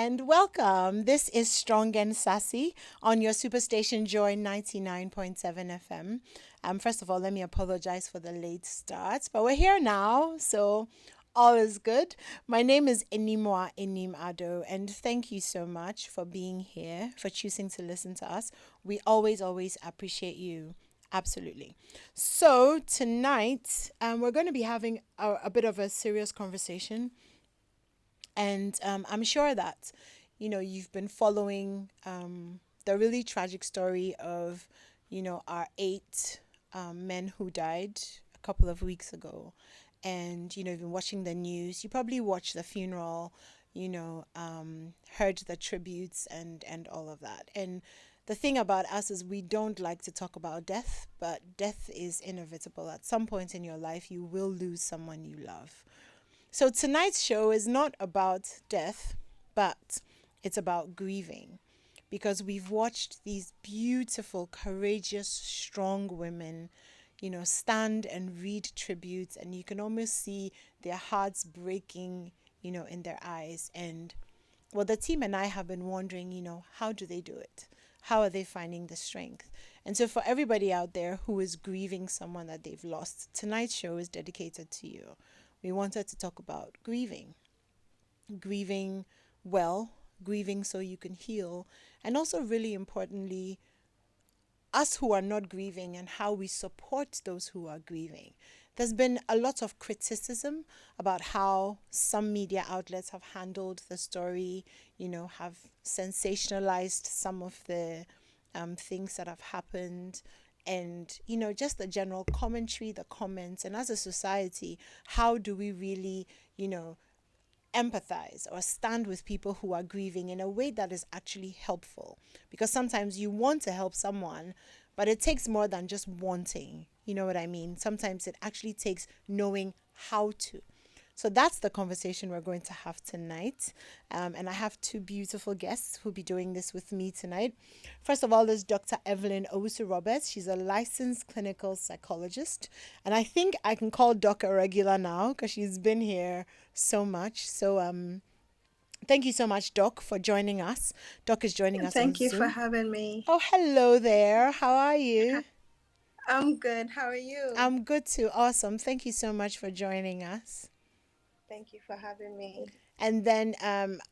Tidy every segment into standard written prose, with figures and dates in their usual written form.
And welcome. This is Strong and Sassy on your Superstation Joy 99.7 FM. First of all, let me apologize for the late start, but we're here now, so all is good. My name is Animwaa Anim-Addo, and thank you so much for being here, for choosing to listen to us. We always appreciate you. Absolutely. So, tonight, we're going to be having a bit of a serious conversation, and I'm sure that, you've been following the really tragic story of, our eight men who died a couple of weeks ago. And, you've been watching the news. You probably watched the funeral, heard the tributes and all of that. And the thing about us is we don't like to talk about death, but death is inevitable. At some point in your life, you will lose someone you love. So tonight's show is not about death, but it's about grieving. Because we've watched these beautiful, courageous, strong women, stand and read tributes, and you can almost see their hearts breaking, in their eyes. And well, the team and I have been wondering, how do they do it? How are they finding the strength? And so, for everybody out there who is grieving someone that they've lost, tonight's show is dedicated to you. We wanted to talk about grieving well, grieving so you can heal, and also, really importantly, us who are not grieving and how we support those who are grieving. There's been a lot of criticism about how some media outlets have handled the story, have sensationalized some of the things that have happened. And, just the general commentary, the comments, and as a society, how do we really, empathize or stand with people who are grieving in a way that is actually helpful? Because sometimes you want to help someone, but it takes more than just wanting. You know what I mean? Sometimes it actually takes knowing how to. So that's the conversation we're going to have tonight. And I have two beautiful guests who'll be doing this with me tonight. First of all, there's Dr. Evelyn Owusu-Roberts. She's a licensed clinical psychologist. And I think I can call Doc a regular now because she's been here so much. So thank you so much, Doc, for joining us. Doc is joining us on Thank you for Zoom. having me. Oh, hello there. How are you? I'm good. How are you? I'm good too. Awesome. Thank you so much for joining us. Thank you for having me. And then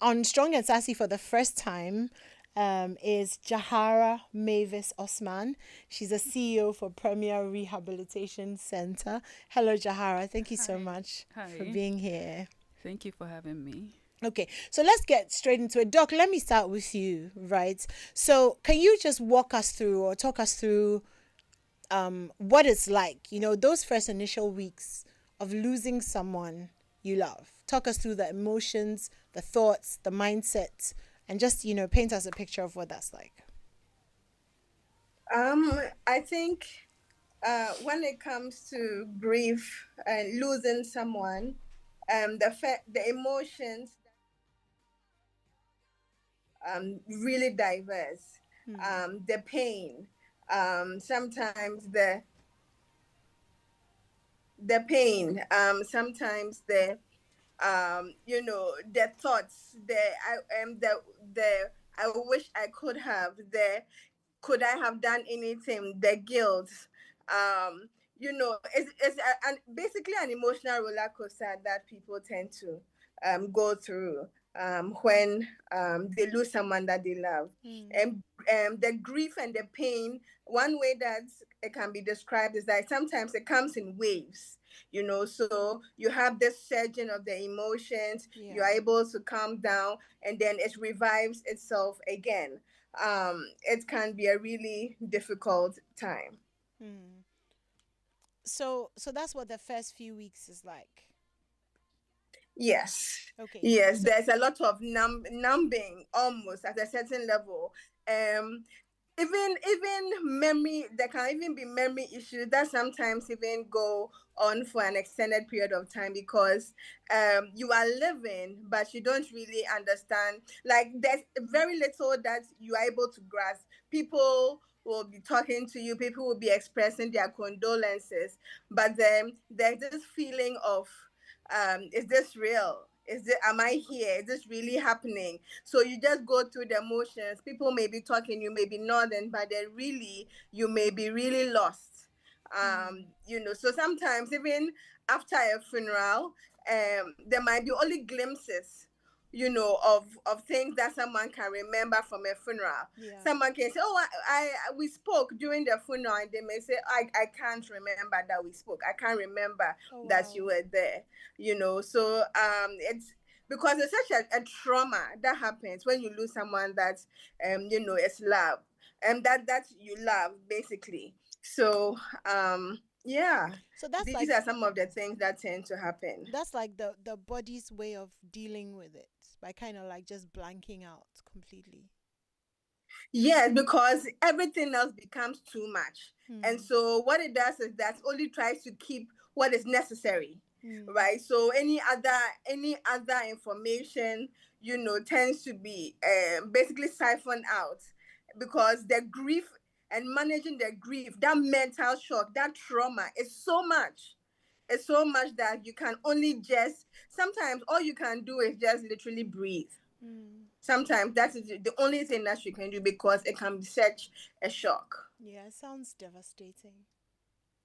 on Strong and Sassy for the first time is Jahara Mavis Osman. She's a CEO for Premier Rehabilitation Center. Hello, Jahara. Thank you so Hi. much for Hi. being here. Thank you for having me. Okay, so let's get straight into it. Doc, let me start with you, right? So, can you just walk us through or talk us through what it's like, those first initial weeks of losing someone you love? Talk us through the emotions, the thoughts, the mindset, and just, paint us a picture of what that's like. I think when it comes to grief and losing someone, the emotions really diverse. The pain, sometimes the pain, sometimes the thoughts, the I wish I could have, the could I have done anything, the guilt, it's basically an emotional roller coaster that people tend to go through when they lose someone that they love. And the grief and the pain, one way that it can be described is that sometimes it comes in waves, so you have this surging of the emotions, you are Yeah. able to calm down, and then it revives itself again. It can be a really difficult time. So that's what the first few weeks is like. Yes, Okay. yes, So there's a lot of numbing almost at a certain level. Um, even memory, there can even be memory issues that sometimes even go on for an extended period of time because you are living but you don't really understand, like there's very little that you are able to grasp. People will be talking to you, people will be expressing their condolences, but then there's this feeling of is this real, am I here? Is this really happening? So you just go through the motions. People may be talking, you may be nodding, but then really you may be really lost. So sometimes even after a funeral, there might be only glimpses, of things that someone can remember from a funeral. Yeah. Someone can say, "Oh, we spoke during the funeral," and they may say, "I can't remember that we spoke. I can't remember Oh that wow. you were there." So it's because it's such a trauma that happens when you lose someone that is love, and that you love basically. So yeah, So that's these like are some of the things that tend to happen. the body's way of dealing with it by kind of like just blanking out completely. Yes, because everything else becomes too much. And Hmm. so what it does is that only tries to keep what is necessary. Hmm. Right. So any other information, tends to be basically siphoned out, because the grief and managing the grief, that mental shock, that trauma is so much. It's so much that you can only just sometimes all you can do is just literally breathe. Hmm. Sometimes that is the only thing that you can do, because it can be such a shock. Yeah, it sounds devastating.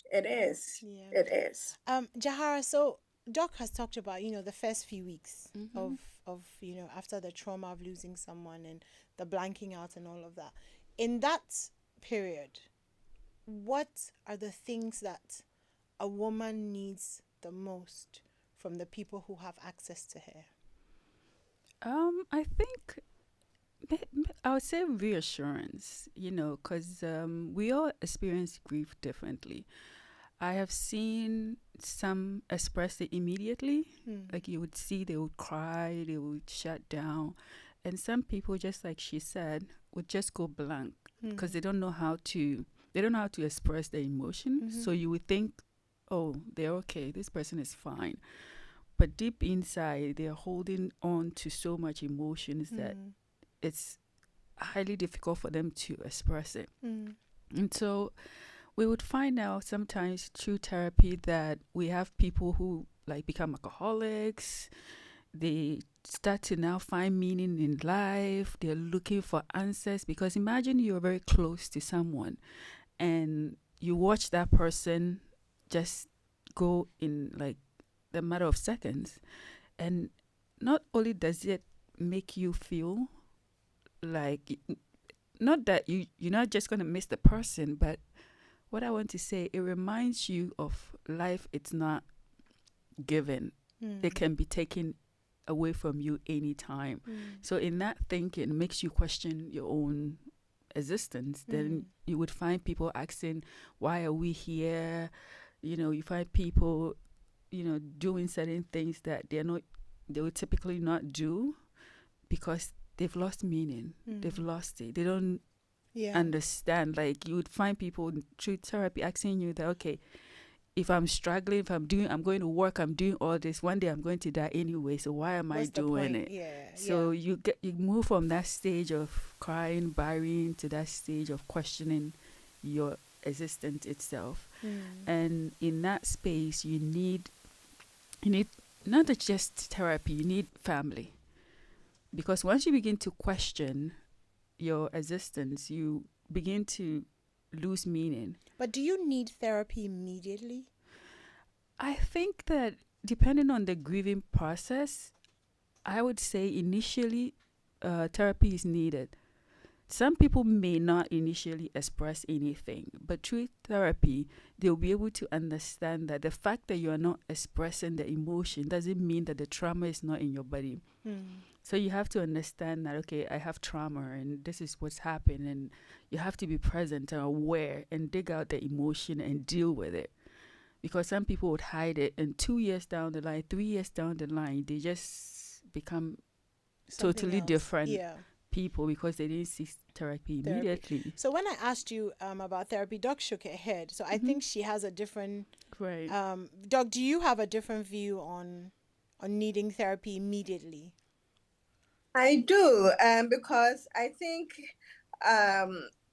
It is. Yeah. It is. Jahara, so Doc has talked about, the first few weeks Mm-hmm. of after the trauma of losing someone and the blanking out and all of that. In that period, what are the things that a woman needs the most from the people who have access to her? I think I would say reassurance, because we all experience grief differently. I have seen some express it immediately. Hmm. Like you would see, they would cry, they would shut down. And some people, just like she said, would just go blank Hmm. because they don't know how to express their emotion. Mm-hmm. So you would think, oh, they're okay, this person is fine. But deep inside, they're holding on to so much emotions that Hmm. it's highly difficult for them to express it. Hmm. And so we would find out sometimes through therapy that we have people who like become alcoholics. They start to now find meaning in life. They're looking for answers, because imagine you're very close to someone and you watch that person just go in like the matter of seconds. And not only does it make you feel like, not that you're not just going to miss the person, but what I want to say, it reminds you of life. It's not given. Hmm. It can be taken away from you anytime. Hmm. So in that thinking, it makes you question your own existence. Then you would find people asking, why are we here? You find people, doing certain things that they would typically not do, because they've lost meaning. They've lost it. They don't Yeah. understand. Like you would find people through therapy asking you that, okay, if I'm struggling, if I'm going to work, I'm doing all this, one day I'm going to die anyway, so why am I What's the doing point? it? Yeah. So Yeah. you move from that stage of crying, burying, to that stage of questioning your existence itself. Hmm. And in that space, you need not just therapy, you need family. Because once you begin to question your existence, you begin to lose meaning. But do you need therapy immediately? I think that depending on the grieving process, I would say initially therapy is needed. Some people may not initially express anything, but through therapy, they'll be able to understand that the fact that you are not expressing the emotion doesn't mean that the trauma is not in your body. Hmm. So you have to understand that, okay, I have trauma and this is what's happened, and you have to be present and aware and dig out the emotion and deal with it. Because some people would hide it, and 2 years down the line, 3 years down the line, they just become Something totally else. different Yeah. people because they didn't seek therapy Therapy. immediately. So when I asked you about therapy, Doc shook her head. So I Mm-hmm. think she has a different. Right. Doc, do you have a different view on needing therapy immediately? I do, because I think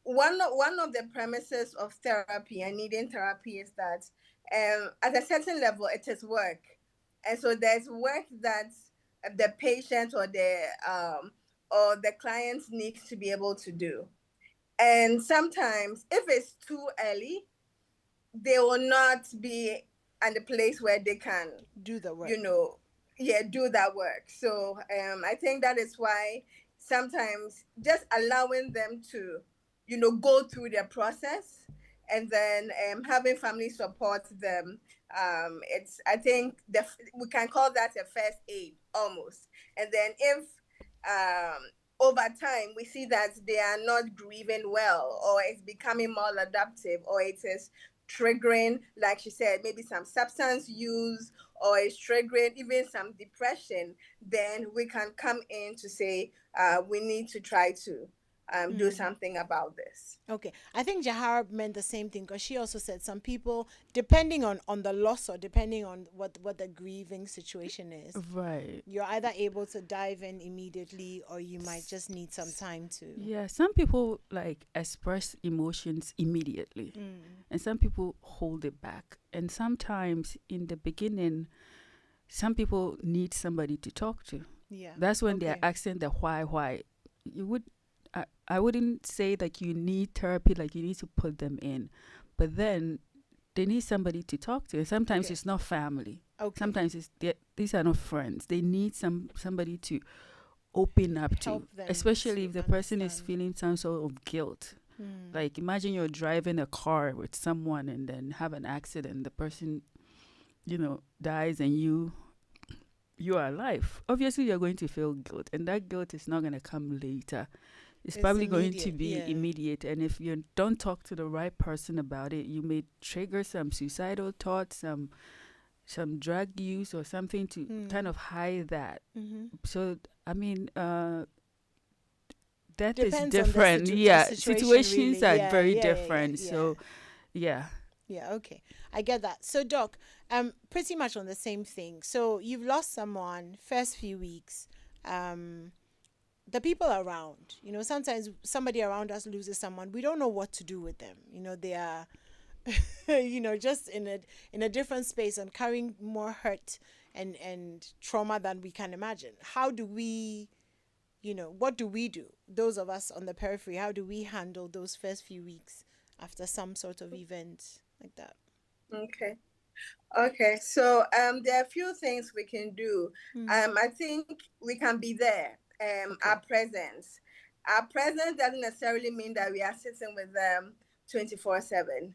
one of the premises of therapy and needing therapy is that at a certain level it is work, and so there's work that the patient or the client needs to be able to do. And sometimes, if it's too early, they will not be at the place where they can, Do the work. do that work. So I think that is why sometimes just allowing them to, go through their process, and then having family support them. I think we can call that a first aid almost. And then if um, over time we see that they are not grieving well, or it's becoming maladaptive, or it is triggering, like she said, maybe some substance use, or it's triggering even some depression, then we can come in to say we need to try to do something about this. Okay, I think Jahara meant the same thing, because she also said some people, depending on the loss, or depending on what the grieving situation is, Right. you're either able to dive in immediately, or you might just need some time to. Yeah, some people like express emotions immediately, and some people hold it back. And sometimes in the beginning, some people need somebody to talk to. Yeah, That's when okay. they're asking the why. You would, I wouldn't say that you need therapy, like you need to put them in, but then they need somebody to talk to. And sometimes Okay. it's not family. Okay. Sometimes these are not friends. They need somebody to open up Help to, them especially to if the person is understand. feeling some sort of guilt. Like imagine you're driving a car with someone and then have an accident. The person, dies, and you are alive. Obviously, you're going to feel guilt, and that guilt is not going to come later. It's probably going to immediate, be yeah. immediate. And if you don't talk to the right person about it, you may trigger some suicidal thoughts, some drug use or something to kind of hide that. So, I mean, that is Depends on different. the Yeah, situation, situations really. are Yeah, very yeah, different. yeah. So, yeah. Yeah, okay. I get that. So, Doc, pretty much on the same thing. So, you've lost someone, first few weeks, the people around, sometimes somebody around us loses someone, we don't know what to do with them. They are, just in a different space and carrying more hurt and trauma than we can imagine. How do we, what do we do? Those of us on the periphery, how do we handle those first few weeks after some sort of event like that? Okay, so there are a few things we can do. I think we can be there. Okay. Our presence doesn't necessarily mean that we are sitting with them 24/7.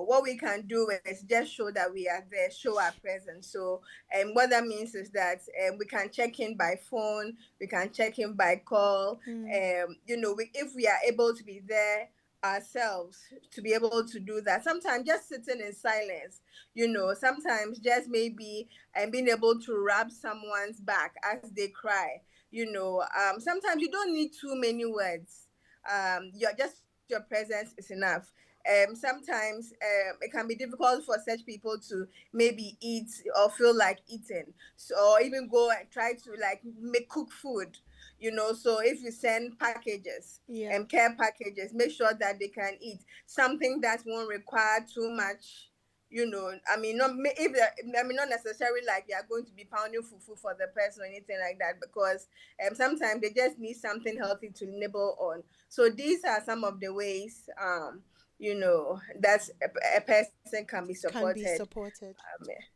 What we can do is just show that we are there, show our presence. So what that means is that we can check in by phone, we can check in by call. If we are able to be there ourselves, to be able to do that, sometimes just sitting in silence, sometimes just maybe being able to rub someone's back as they cry. Sometimes you don't need too many words. Your presence is enough. Sometimes it can be difficult for such people to maybe eat or feel like eating, so, or even go and try to like cook food. So if you send packages, Yeah. Care packages, make sure that they can eat something that won't require too much. Not necessarily like you are going to be pounding fufu for the person or anything like that, because sometimes they just need something healthy to nibble on. So these are some of the ways that a person can be supported.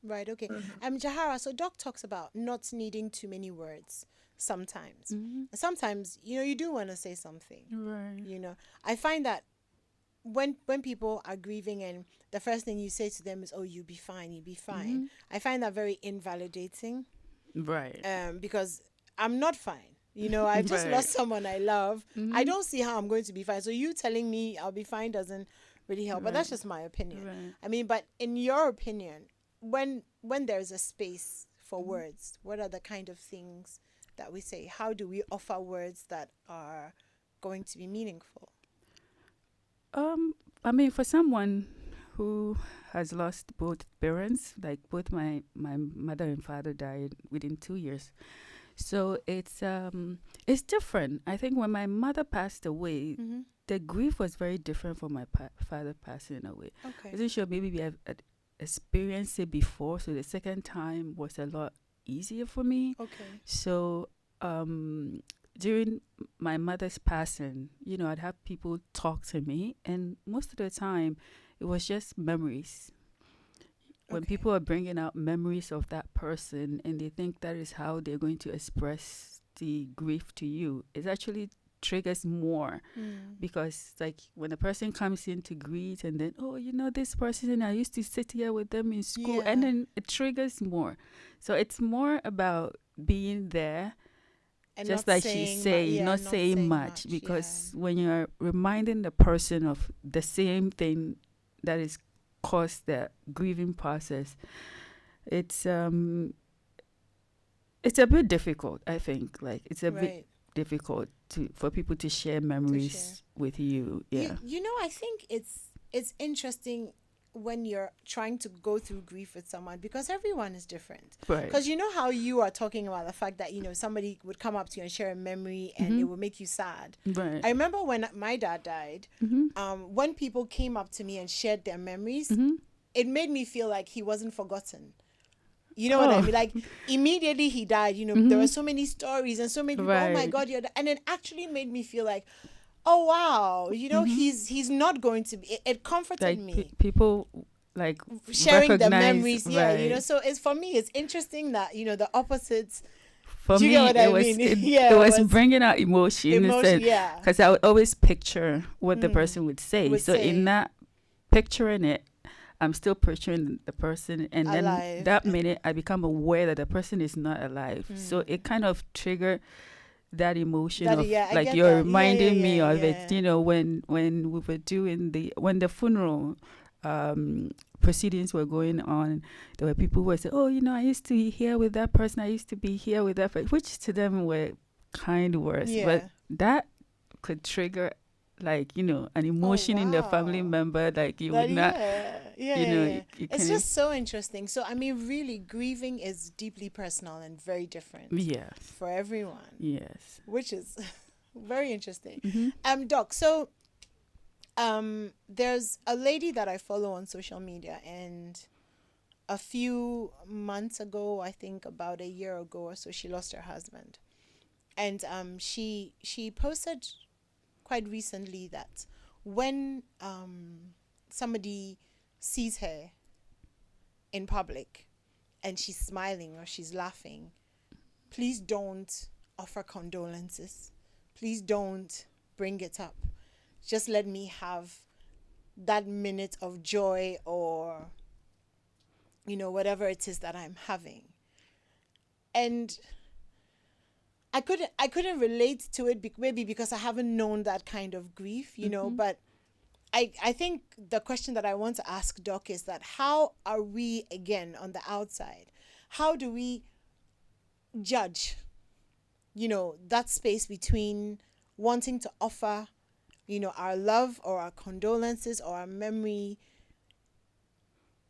Right, okay. Jahara, so Doc talks about not needing too many words sometimes. Sometimes, you do want to say something. Right. I find that when people are grieving and the first thing you say to them is, "Oh, you'll be fine, you'll be fine." I find that very invalidating. Right. Because I'm not fine. I've just Right. lost someone I love. I don't see how I'm going to be fine. So you telling me I'll be fine doesn't really help. But that's just my opinion. Right. I mean, but in your opinion, when there's a space for words, what are the kind of things that we say? How do we offer words that are going to be meaningful? I mean, for someone who has lost both parents, like both my mother and father died within 2 years, so it's different. I think when my mother passed away, the grief was very different from my father passing away. Okay. I wasn't sure, maybe we have experienced it before, so the second time was a lot easier for me. Okay. So during my mother's passing, I'd have people talk to me, and most of the time, it was just memories. When Okay. people are bringing out memories of that person and they think that is how they're going to express the grief to you, it actually triggers more, Mm. because like when a person comes in to greet and then, oh, this person, I used to sit here with them in school, and Yeah. then it triggers more. So it's more about being there, And just not like she saying much. say, Yeah, not not saying saying much, much. Yeah. because when you're reminding the person of the same thing that is caused the grieving process, it's it's a bit difficult, I think. Like, it's a bit Right. difficult for people to share To share. memories with you. Yeah. You know, I think it's interesting when you're trying to go through grief with someone, because everyone is different. Right. Because you know how you are talking about the fact that somebody would come up to you and share a memory and it Mm-hmm. would make you sad. Right. I remember when my dad died, Mm-hmm. when people came up to me and shared their memories, Mm-hmm. it made me feel like he wasn't forgotten. You know what I Oh. mean? Like, immediately he died, there Mm-hmm. were so many stories and so many people, oh my Right. God, and it actually made me feel like, oh wow, Mm-hmm. he's not going to be, it comforted Like, me people like sharing the recognize, memories. Yeah, right. so it's, for me, it's interesting that the opposites. For Do you get me, what it I was mean? it Yeah, it was was bringing out emotions, emotion. and Yeah. because I would always picture what the person would say. Would So in say that picturing it, I'm still picturing the person, and then alive. that minute I become aware that the person is not alive. So it kind of triggered that emotion That, of, yeah, I like, get you're that. Yeah, yeah, reminding me yeah, of it. yeah. When we were doing the funeral proceedings were going on, there were people who were saying, oh, I used to be here with that person, I used to be here with that person, which to them were kind words, but Yeah. that could trigger, like, an Oh emotion in the family wow. member, like you That, would not, yeah, yeah, yeah, yeah. you It's can. just so interesting. So I mean, really, grieving is deeply personal and very different Yes. for everyone, Yes. which is very interesting. Mm-hmm. Doc. So there's a lady that I follow on social media, and a few months ago, I think about a year ago or so, she lost her husband, and she posted quite recently that when somebody sees her in public and she's smiling or she's laughing, please don't offer condolences. Please don't bring it up. Just let me have that minute of joy, or whatever it is that I'm having. And I couldn't relate to it, maybe because I haven't known that kind of grief, Mm-hmm. but I think the question that I want to ask Doc is that, how are we, again, on the outside, how do we judge, that space between wanting to offer, our love or our condolences or our memory?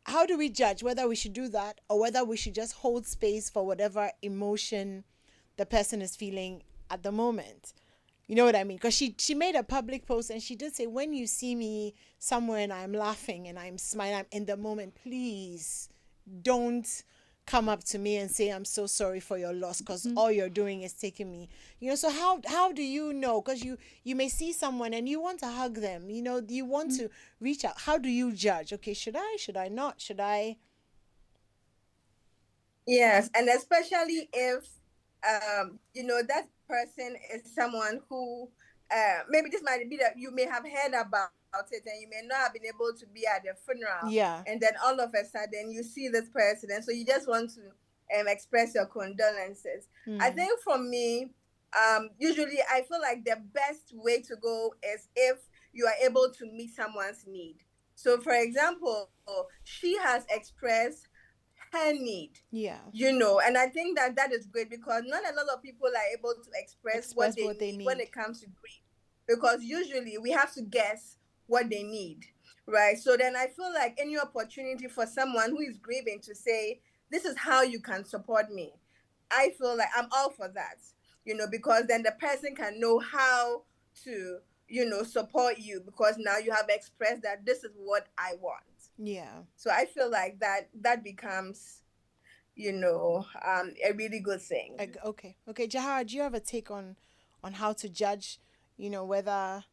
How do we judge whether we should do that, or whether we should just hold space for whatever emotion the person is feeling at the moment? You know what I mean? Because she made a public post and she did say, when you see me somewhere and I'm laughing and I'm smiling, I'm in the moment, please don't come up to me and say, I'm so sorry for your loss, because Mm-hmm. all you're doing is taking me. So how do you know? Because you may see someone and you want to hug them, you want to reach out. How do you judge? Okay, should I not? Should I? Yes, and especially if that person is someone who maybe this might be that you may have heard about it and you may not have been able to be at the funeral, Yeah. and then all of a sudden you see this person, and so you just want to express your condolences. I Mm. think for me, usually I feel like the best way to go is if you are able to meet someone's need. So, for example, she has expressed her need, Yeah. and I think that that is great, because not a lot of people are able to express what Express they what they need when need. it comes to grief, because usually we have to guess what they need, right? So then I feel like any opportunity for someone who is grieving to say, this is how you can support me, I feel like I'm all for that, because then the person can know how to support you, because now you have expressed that this is what I want. Yeah. So I feel like that becomes a really good thing. Okay. Okay, Jahara, do you have a take on how to judge, whether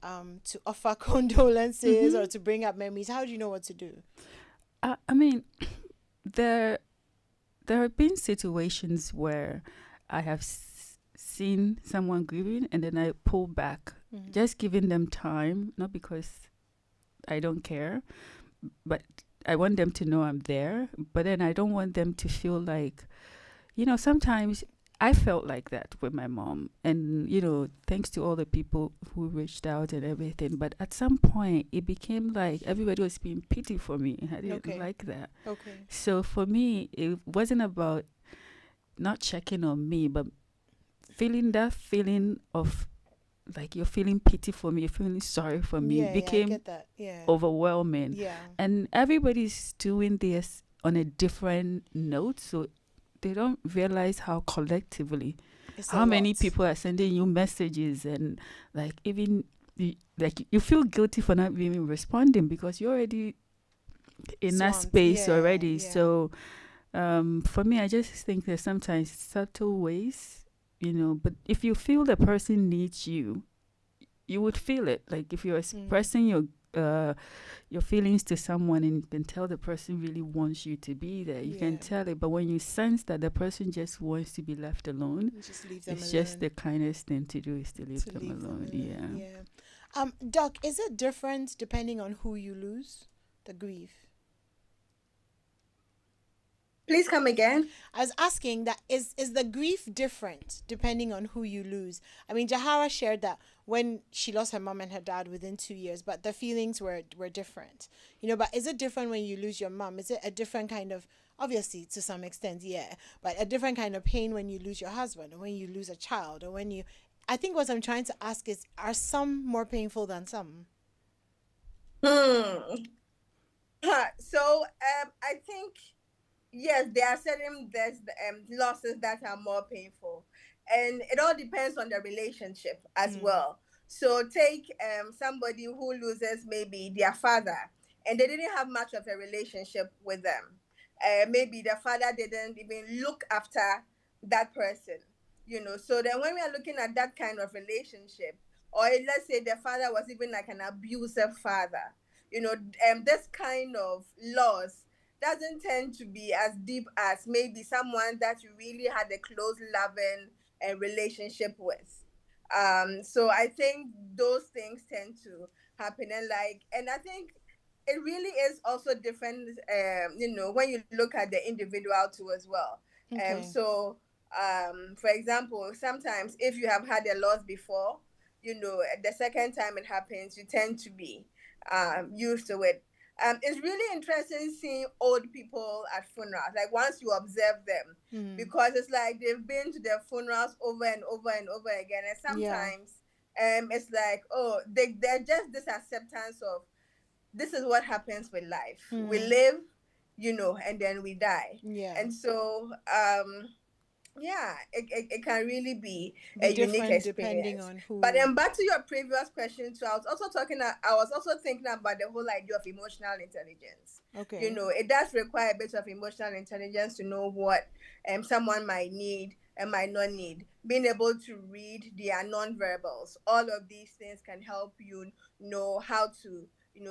to offer condolences or Mm-hmm. to bring up memories? How do you know what to do? I mean, there there have been situations where I have seen someone grieving and then I pull back, Mm-hmm. just giving them time, not because I don't care, but I want them to know I'm there. But then I don't want them to feel like, sometimes I felt like that with my mom. And, thanks to all the people who reached out and everything. But at some point, it became like everybody was being pity for me. And I didn't Okay. like that. Okay. So for me, it wasn't about not checking on me, but feeling that feeling of like you're feeling pity for me, you're feeling sorry for me Yeah, I became get that. Yeah. overwhelming. Yeah. And everybody's doing this on a different note. So they don't realize how collectively, It's a how many lot. people are sending you messages and like even like you feel guilty for not even responding because you're already in that Swamped. space Yeah, already. yeah. So for me, I just think there's sometimes subtle ways, but if you feel the person needs you, you would feel it. Like if you're Mm. expressing your feelings to someone and you can tell the person really wants you to be there, you can Yeah. tell it. But when you sense that the person just wants to be left alone, You just leave them it's just alone. the kindest thing to do is to leave To them leave them alone. alone. Yeah. Yeah. Doc, is it different depending on who you lose? The grief. Please come again. I was asking that is the grief different depending on who you lose? I mean, Jahara shared that when she lost her mom and her dad within 2 years, but the feelings were different. But is it different when you lose your mom? Is it a different kind of, obviously to some extent, yeah, but a different kind of pain when you lose your husband or when you lose a child or when you I think what I'm trying to ask is, are some more painful than some? Hmm. So I think yes, there are certain losses that are more painful, and it all depends on the relationship as Mm. well. So take somebody who loses maybe their father, and they didn't have much of a relationship with them. Maybe the father didn't even look after that person. So then when we are looking at that kind of relationship, or let's say the father was even like an abusive father, this kind of loss doesn't tend to be as deep as maybe someone that you really had a close loving relationship with. So I think those things tend to happen, and I think it really is also different, when you look at the individual too as well. Okay. So for example, sometimes if you have had a loss before, the second time it happens, you tend to be used to it. It's really interesting seeing old people at funerals. Like once you observe them, Mm. because it's like they've been to their funerals over and over and over again, and Yeah. sometimes it's like, oh, they're just this acceptance of this is what happens with life. We Mm. live, and then we die, Yeah. and so yeah, it can really be a Be unique different depending experience. on But who. then back to your previous question too, I was also thinking about the whole idea of emotional intelligence. Okay. It does require a bit of emotional intelligence to know what someone might need and might not need. Being able to read their non-verbals, all of these things can help you know how to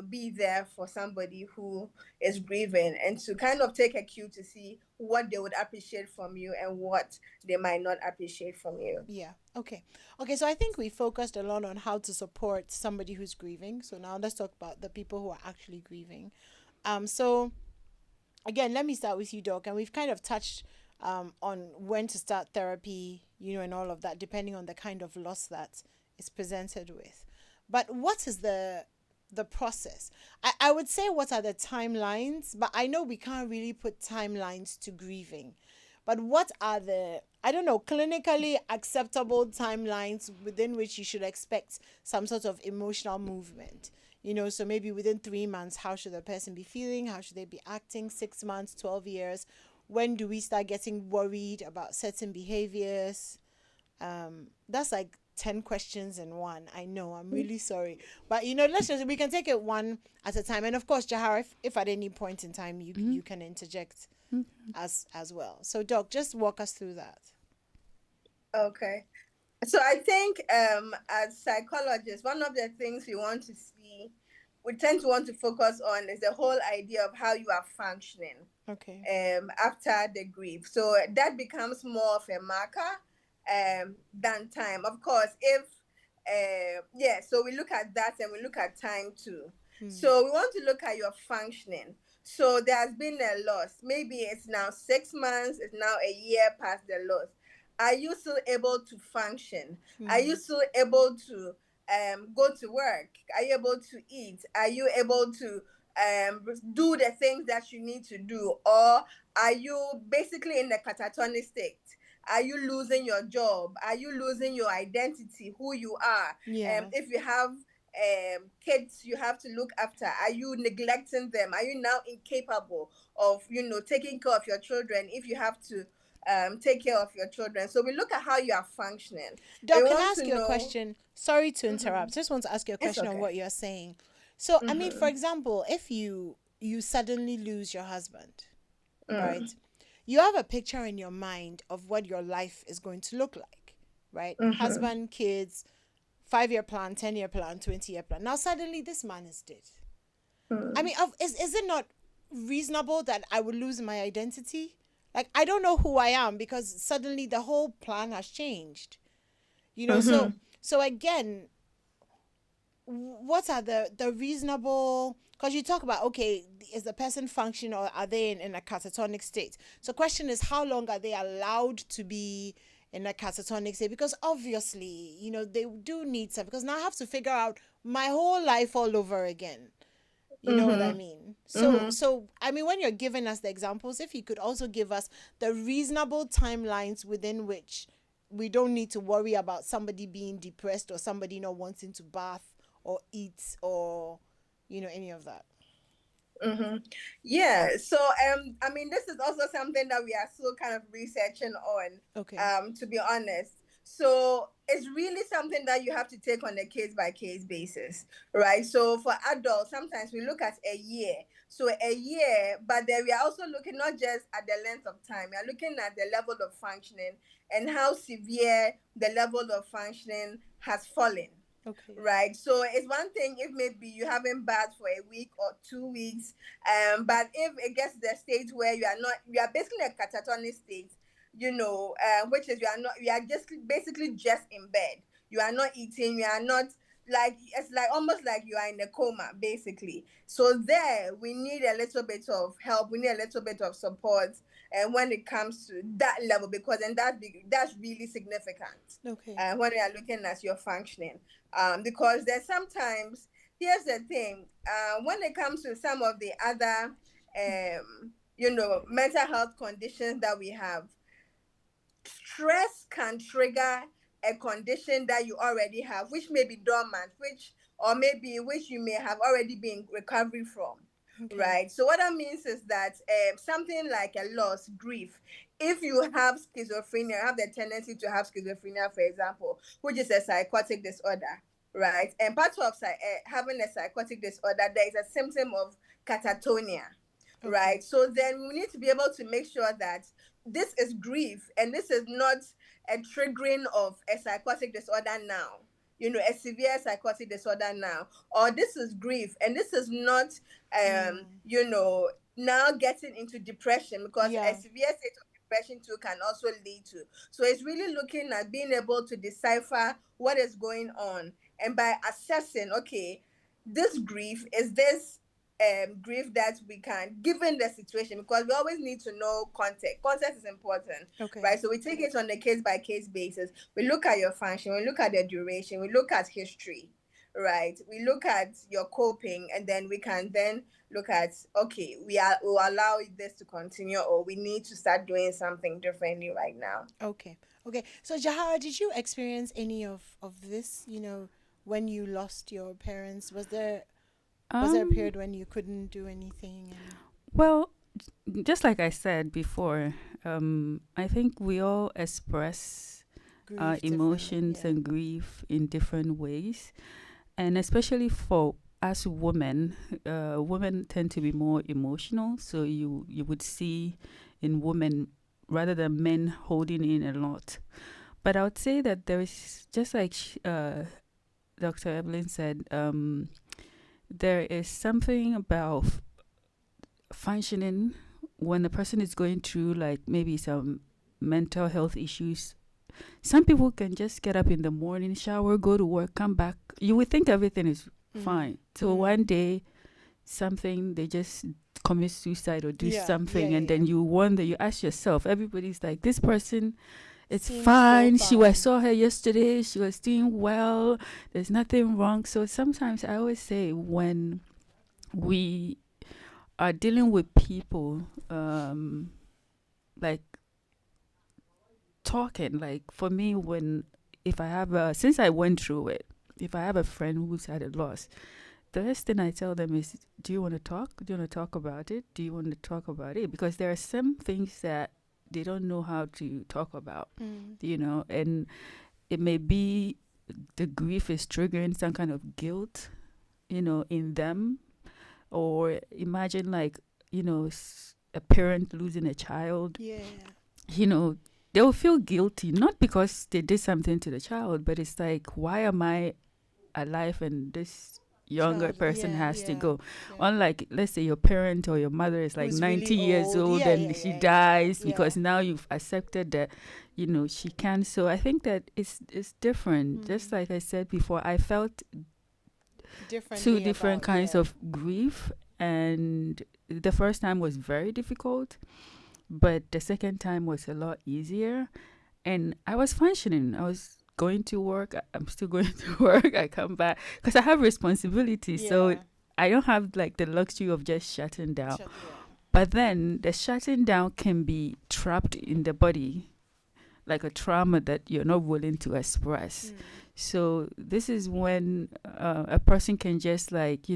be there for somebody who is grieving, and to kind of take a cue to see what they would appreciate from you and what they might not appreciate from you. Yeah. Okay. Okay. So I think we focused a lot on how to support somebody who's grieving. So now let's talk about the people who are actually grieving. So again, let me start with you, Doc. And we've kind of touched on when to start therapy, and all of that, depending on the kind of loss that is presented with. But what is the process? I would say what are the timelines, but I know we can't really put timelines to grieving. But what are the, I don't know, clinically acceptable timelines within which you should expect some sort of emotional movement? So maybe within 3 months, how should the person be feeling? How should they be acting? 6 months, 12 years? When do we start getting worried about certain behaviors? That's like 10 questions in one. I know, I'm really sorry. But we can take it one at a time. And of course, Jahara, if at any point in time you Hmm. you can interject. as well. So, Doc, just walk us through that. Okay. So I think as psychologists, one of the things we tend to want to focus on is the whole idea of how you are functioning Okay. after the grief. So that becomes more of a marker than time. Of course, if so we look at that and we look at time too. So we want to look at your functioning. So there has been a loss. Maybe it's now 6 months, it's now a year past the loss. Are you still able to function? Are you still able to go to work? Are you able to eat? Are you able to do the things that you need to do? Or are you basically in a catatonic state? Are you losing your job? Are you losing your identity, who you are? Yeah. If you have kids you have to look after, are you neglecting them? Are you now incapable of taking care of your children if you have to take care of your children? So we look at how you are functioning. We Doc, can I want ask to you a know. question? Sorry to interrupt. Just want to ask you a It's question on okay. what you're saying. So, I mean, for example, if you suddenly lose your husband, right? You have a picture in your mind of what your life is going to look like, right? Husband, kids, 5-year plan, 10-year plan, 20-year plan. Now suddenly this man is dead. I mean, is it not reasonable that I would lose my identity? Like, I don't know who I am because suddenly the whole plan has changed. So again, what are the reasonable, because you talk about, okay, is the person functioning or are they in a catatonic state? So question is, how long are they allowed to be in a catatonic state? Because obviously, they do need some, because now I have to figure out my whole life all over again. You know what I mean? So I mean, when you're giving us the examples, if you could also give us the reasonable timelines within which we don't need to worry about somebody being depressed or somebody not wanting to bath or eat or any of that. Yeah. So I mean, this is also something that we are still kind of researching on. Okay. To be honest. So it's really something that you have to take on a case by case basis, right? So for adults, sometimes we look at a year. So a year, but then we are also looking not just at the length of time, we are looking at the level of functioning and how severe the level of functioning has fallen. Okay. Right. So it's one thing if maybe you haven't bathed for a week or 2 weeks, but if it gets to the stage where you are basically in a catatonic state, which is you are just basically just in bed. You are not eating, you are not, like, it's like almost like you are in a coma, basically. So there we need a little bit of help, we need a little bit of support, and when it comes to that level, because then that's really significant. Okay. When you are looking at your functioning. Because there's sometimes, here's the thing, when it comes to some of the other mental health conditions that we have, stress can trigger a condition that you already have, which may be dormant, which you may have already been recovering from. Okay. Right. So what that means is that something like a loss, grief, if you have schizophrenia, have the tendency to have schizophrenia, for example, which is a psychotic disorder, right? And part of having a psychotic disorder, there is a symptom of catatonia, right? So then we need to be able to make sure that this is grief and this is not a triggering of a psychotic disorder now, a severe psychotic disorder now, or this is grief and this is not now getting into depression, because a severe state of depression too can also lead to. So it's really looking at being able to decipher what is going on, and by assessing, okay, this grief is this grief that we can, given the situation, because we always need to know context. Context is important, right? So we take it on a case by case basis. We look at your function, we look at the duration, we look at history, right? We look at your coping, and then we can then look at, okay, we'll allow this to continue, or we need to start doing something differently right now. Okay. So Jahara, did you experience any of this? When you lost your parents, was there a period when you couldn't do anything? Well, just like I said before, I think we all express emotions and grief in different ways. And especially for as women, women tend to be more emotional. So you would see in women rather than men holding in a lot. But I would say that there is just like Dr. Evelyn said, there is something about functioning when a person is going through like maybe some mental health issues. Some people can just get up in the morning, shower, go to work, come back. You would think everything is fine. So one day, something, they just commit suicide or do something, and then you wonder, you ask yourself, everybody's like, this person, it's Seems fine. so fine. I saw her yesterday. She was doing well. There's nothing wrong. So sometimes I always say when we are dealing with people, like talking, like for me, when if I have a, since I went through it, if I have a friend who's had a loss, the first thing I tell them is, do you want to talk? Do you want to talk about it? Do you want to talk about it? Because there are some things that they don't know how to talk about, and it may be the grief is triggering some kind of guilt, in them. Or imagine like, a parent losing a child, Yeah. They'll feel guilty, not because they did something to the child, but it's like, why am I alive and this younger Child, person has to go? yeah. Unlike, let's say your parent or your mother is like Who's 90 really years old. old Yeah, and she dies because yeah. now you've accepted that, she can. So I think that it's different. Just like I said before, I felt two Differently different about, kinds of grief, and the first time was very difficult, but the second time was a lot easier, and I was functioning. I was going to work. I'm still going to work. I come back because I have responsibilities, so I don't have like the luxury of just shutting down. But then the shutting down can be trapped in the body, like a trauma that you're not willing to express. So this is when a person can just like,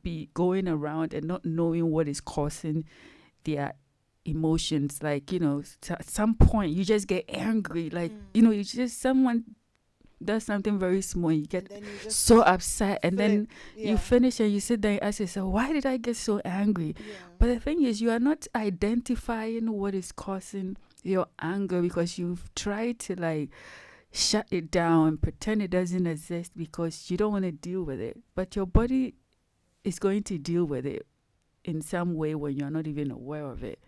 be going around and not knowing what is causing their emotions. Like, at some point you just get angry. Like, you just, someone does something very small, you get so upset, and then you finish and you sit there and ask yourself, why did I get so angry? But the thing is, you are not identifying what is causing your anger, because you've tried to like shut it down and pretend it doesn't exist because you don't want to deal with it. But your body is going to deal with it in some way when you're not even aware of it.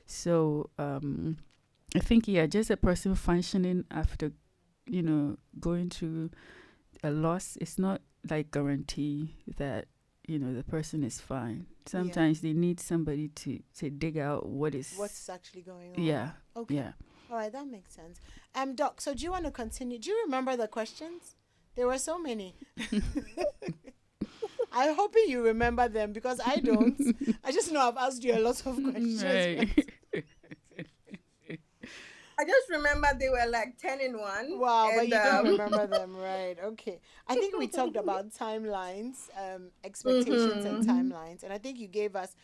So I think, just a person functioning after, going through a loss, it's not like guarantee that, the person is fine. Sometimes they need somebody to dig out what's actually going on. Yeah. Okay. Yeah. All right, that makes sense. Doc, so do you want to continue? Do you remember the questions? There were so many. I'm hoping you remember them because I don't. I just know I've asked you a lot of questions. Right. I just remember they were like 10 in one. Wow, but And you don't remember them, right? Okay. I think we talked about timelines, expectations and timelines. And I think you gave us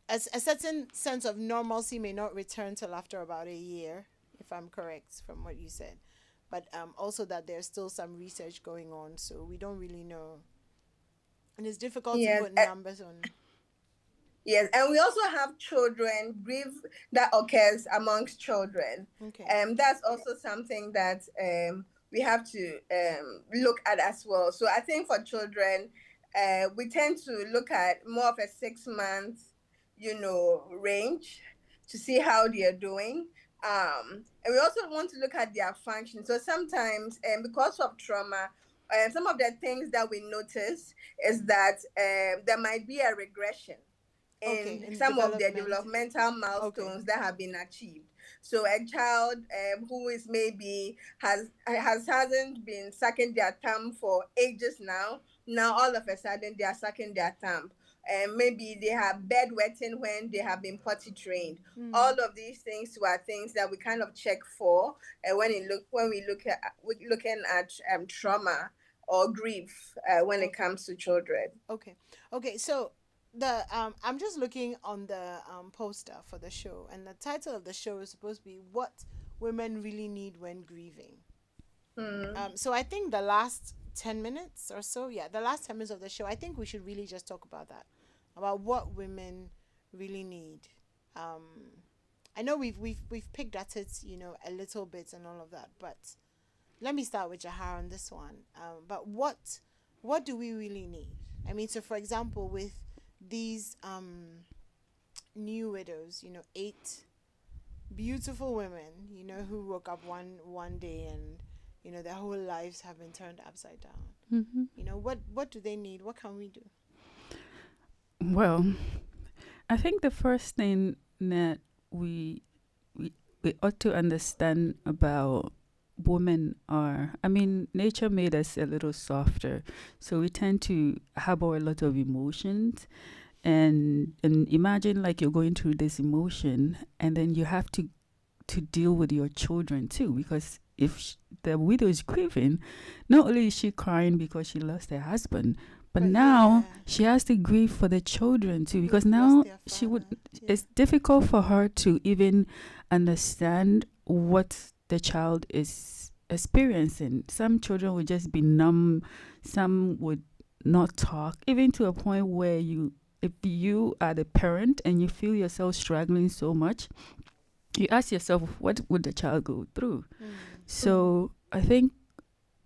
a certain sense of normalcy may not return till after about a year, if I'm correct from what you said. But also that there's still some research going on, so we don't really know. And it's difficult to yes, put numbers on. yes, and we also have children grief that occurs amongst children. Okay. That's also something that we have to look at as well. So I think for children, we tend to look at more of a 6 month, range to see how they are doing. And we also want to look at their function. So sometimes, because of trauma, some of the things that we notice is that there might be a regression in some of the developmental milestones that have been achieved. So a child who is maybe hasn't been sucking their thumb for ages now all of a sudden they are sucking their thumb. And maybe they have bedwetting when they have been potty trained. All of these things are things that we kind of check for when we look at looking at trauma or grief when it comes to children. Okay. So the I'm just looking on the poster for the show, and the title of the show is supposed to be "What Women Really Need When Grieving." So I think the last 10 minutes or so. Yeah, the last 10 minutes of the show, I think we should really just talk about that, about what women really need. Um, I know we've picked at it, a little bit and all of that, but let me start with Jahara on this one. But what do we really need? I mean, so for example, with these new widows, eight beautiful women, who woke up one day and their whole lives have been turned upside down. Hmm. What do they need? What can we do? Well, I think the first thing that we we, we ought to understand about women are, I mean, nature made us a little softer, so we tend to harbor a lot of emotions. And imagine like you're going through this emotion, and then you have to deal with your children too, because if the widow is grieving, not only is she crying because she lost her husband, but But now yeah, she has to grieve for the children too, who because have lost now their she would, father. Yeah. it's difficult for her to even understand what the child is experiencing. Some children would just be numb, some would not talk, even to a point where if you are the parent and you feel yourself struggling so much, you ask yourself, what would the child go through? Mm. So I think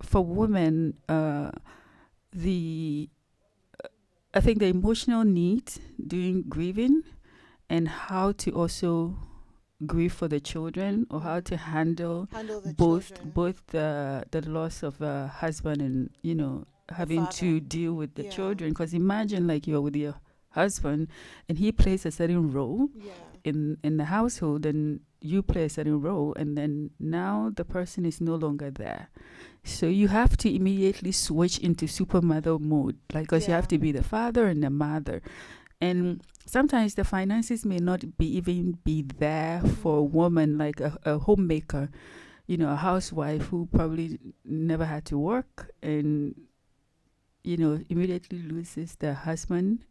for women, the I think the emotional needs during grieving, and how to also grieve for the children, or how to handle Handle the both children, both the loss of a husband, and the having father. to deal with the Yeah. children. Because imagine like you're with your husband and he plays a certain role Yeah. in the household, and you play a certain role, and then now the person is no longer there, so you have to immediately switch into super mother mode, like, because you have Yeah. to be the father and the mother. And sometimes the finances may not be even be there for a Mm. woman, like a homemaker, a housewife who probably never had to work, and immediately loses the husband.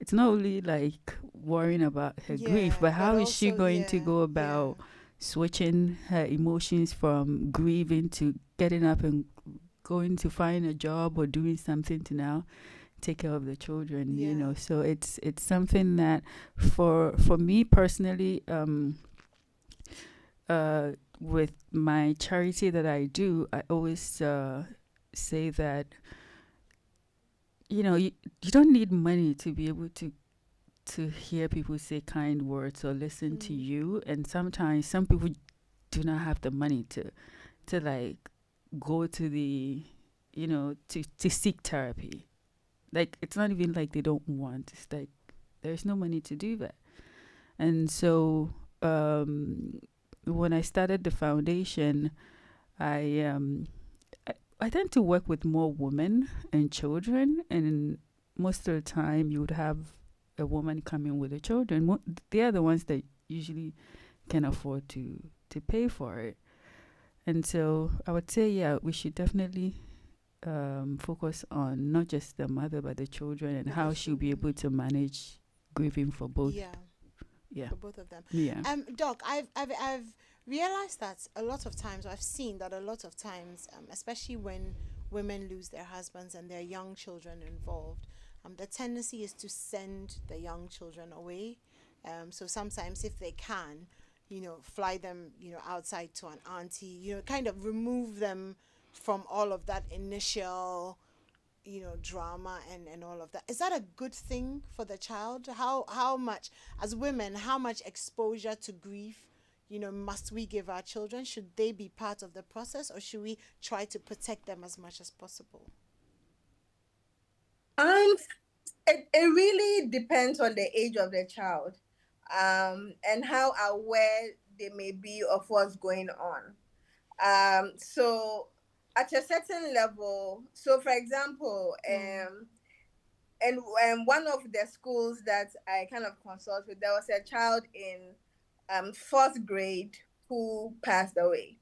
It's not only like worrying about her grief, Yeah. but But how is she also, going to yeah. go Yeah. about switching her emotions from grieving to getting up and going to find a job or doing something to now take care of the children, Yeah. so it's something that for me personally, with my charity that I do, I always say that you don't need money to be able to hear people say kind words or listen to Mm. you. And sometimes some people do not have the money to like go to the to seek therapy. Like, it's not even like they don't want, it's like there's no money to do that. And so um when I started the foundation, i um i, I tend to work with more women and children, and most of the time you would have a woman coming with the children. They are the ones that usually can afford to pay for it. And so I would say, yeah, we should definitely focus on not just the mother but the children, and But the how she'll be children. able to manage grieving for both. Yeah. Yeah. For both of them. Yeah. Doc, I've realized that a lot of times, or I've seen that a lot of times, especially when women lose their husbands and there are young children involved, the tendency is to send the young children away. So sometimes, if they can, fly them, outside to an auntie, kind of remove them from all of that initial drama and all of that. Is that a good thing for the child? How much, as women, how much exposure to grief must we give our children? Should they be part of the process, or should we try to protect them as much as possible? Um, it really depends on the age of the child, and how aware they may be of what's going on. So at a certain level, so for example, Mm. and one of the schools that I kind of consult with, there was a child in fourth grade who passed away,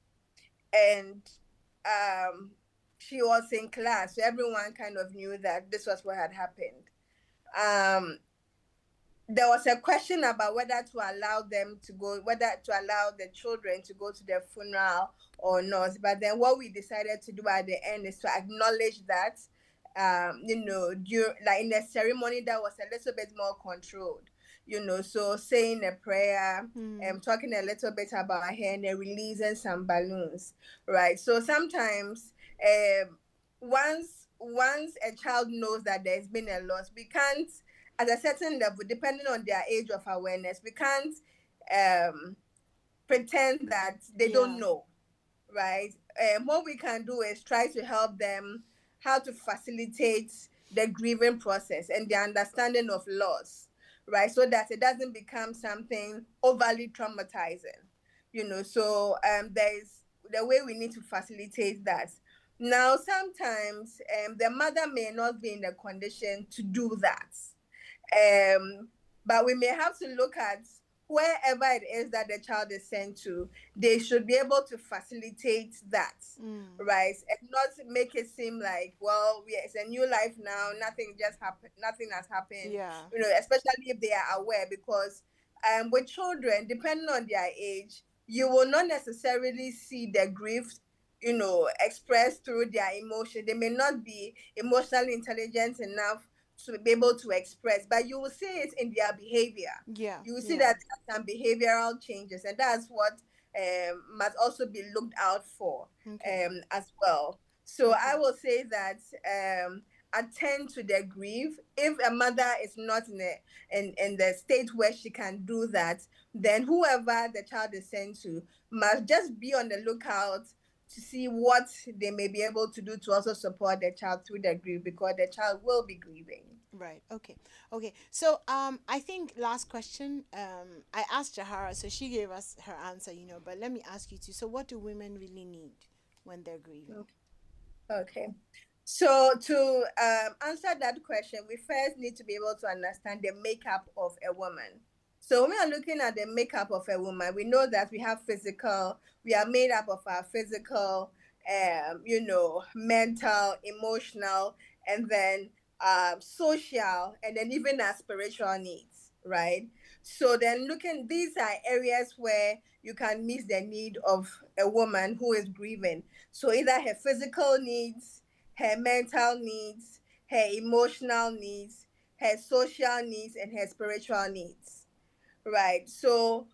and um, she was in class, so everyone kind of knew that this was what had happened. Um, there was a question about whether to allow the children to go to the funeral or not. But then what we decided to do at the end is to acknowledge that, like in the ceremony, that was a little bit more controlled, so saying a prayer, talking a little bit about her and then releasing some balloons, right? So sometimes, once a child knows that there's been a loss, we can't, at a certain level, depending on their age of awareness, we can't pretend that they don't know, right? What we can do is try to help them how to facilitate the grieving process and the understanding of loss, right? So that it doesn't become something overly traumatizing, So there's the way we need to facilitate that. Now, sometimes the mother may not be in the condition to do that. But we may have to look at wherever it is that the child is sent to, they should be able to facilitate that, right? And not make it seem like, well, it's a new life now, nothing has happened, especially if they are aware, because with children, depending on their age, you will not necessarily see the grief, expressed through their emotion. They may not be emotionally intelligent enough to be able to express, but you will see it in their behavior. You will see that there are some behavioral changes, and that's what must also be looked out for as well. So I will say that attend to the grief. If a mother is not in the state where she can do that, then whoever the child is sent to must just be on the lookout to see what they may be able to do to also support the child through the grief, because the child will be grieving. Right. Okay. So I think last question. I asked Jahara, so she gave us her answer, but let me ask you too. So what do women really need when they're grieving? Okay. So to answer that question, we first need to be able to understand the makeup of a woman. So when we are looking at the makeup of a woman, we know that we are made up of our physical, mental, emotional, and then social, and then even our spiritual needs, right? So then these are areas where you can meet the need of a woman who is grieving. So either her physical needs, her mental needs, her emotional needs, her social needs, and her spiritual needs. Right. So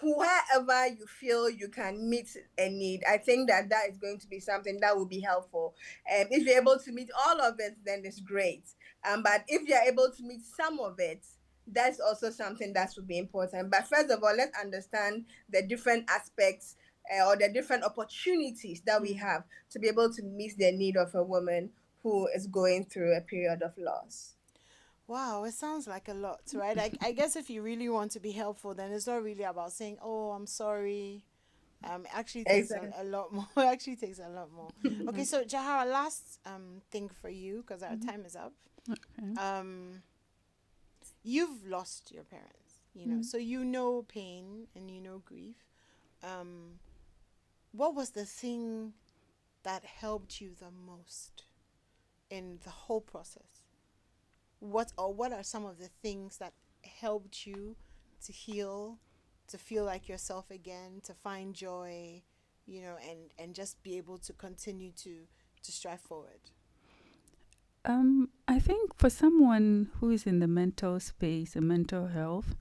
whoever you feel you can meet a need, I think that is going to be something that will be helpful. If you're able to meet all of it, then it's great. But if you're able to meet some of it, that's also something that would be important. But first of all, let's understand the different aspects or the different opportunities that we have to be able to meet the need of a woman who is going through a period of loss. Wow, it sounds like a lot, right? I guess if you really want to be helpful, then it's not really about saying, "Oh, I'm sorry." It actually takes a lot more. It actually takes a lot more. Okay, so Jahara, last thing for you, because our time is up. Okay. You've lost your parents, so pain and grief. What was the thing that helped you the most in the whole process? What are some of the things that helped you to heal, to feel like yourself again, to find joy, and just be able to continue to strive forward? I think for someone who is in the mental space and mental health,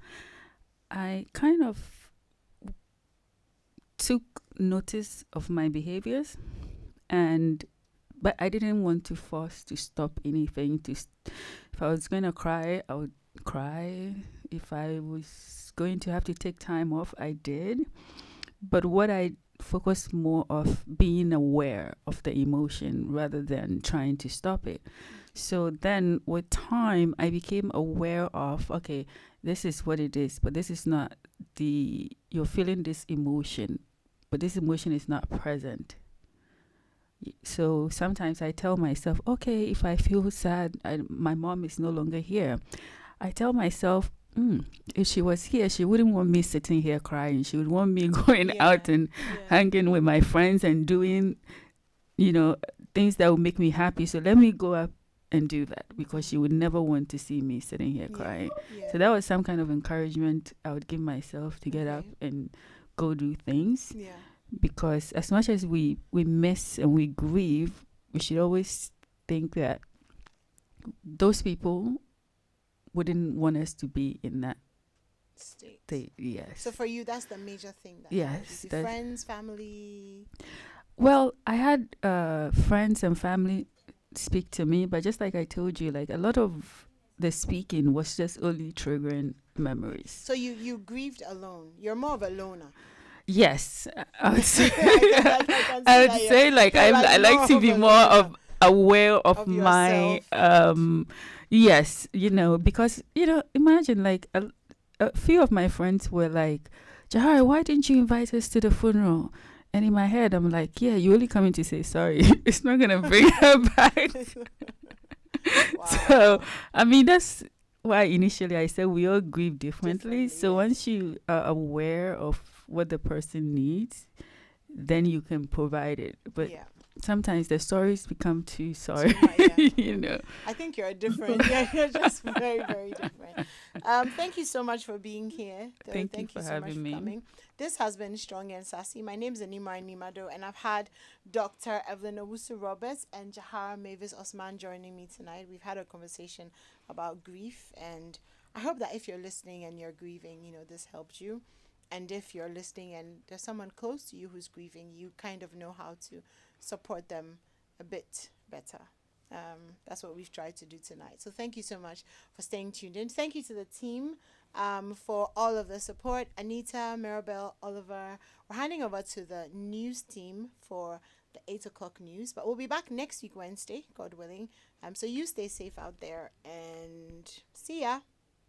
I kind of took notice of my behaviors, but I didn't want to force to stop anything. If I was going to cry, I would cry. If I was going to have to take time off, I did. But what I focused more of being aware of the emotion rather than trying to stop it. So then with time, I became aware of, okay, this is what it is, but this is not you're feeling this emotion, but this emotion is not present. So sometimes I tell myself, okay, if I feel sad, my mom is no longer here. I tell myself, if she was here, she wouldn't want me sitting here crying. She would want me going out and hanging with my friends and doing, things that would make me happy. So let me go up and do that because she would never want to see me sitting here Yeah. crying. Yeah. So that was some kind of encouragement I would give myself to get up Okay. and go do things. Yeah. Because as much as we miss and we grieve, we should always think that those people wouldn't want us to be in that State. state. Yes. So for you, that's the major thing. That Yes, helps you. that's- Friends, family. Well, I had friends and family speak to me, but just like I told you, like a lot of the speaking was just only triggering memories. So you grieved alone. You're more of a loner. Yes, I would say. I I would say like I like to be more of aware of my yourself. yes, because imagine like a few of my friends were like, Jahara, why didn't you invite us to the funeral? And in my head, I'm like, yeah, you're only coming to say sorry. It's not gonna bring her back. Wow. So I mean, that's why initially I said we all grieve differently. So Yes. once you are aware of what the person needs, then you can provide it. But yeah. sometimes the stories become too sorry. Too much, I think you're different. Yeah, you're just very, very different. Thank you so much for being here. Thank you for so having much me. for coming. This has been Strong and Sassy. My name is Animwaa Anim-Addo, and I've had Dr. Evelyn Owusu-Roberts and Jahara Mavis Osman joining me tonight. We've had a conversation about grief, and I hope that if you're listening and you're grieving, this helped you. And if you're listening and there's someone close to you who's grieving, you kind of know how to support them a bit better. That's what we've tried to do tonight. So thank you so much for staying tuned in. Thank you to the team for all of the support. Anita, Maribel, Oliver. We're handing over to the news team for the 8 o'clock news. But we'll be back next week, Wednesday, God willing. So you stay safe out there and see ya.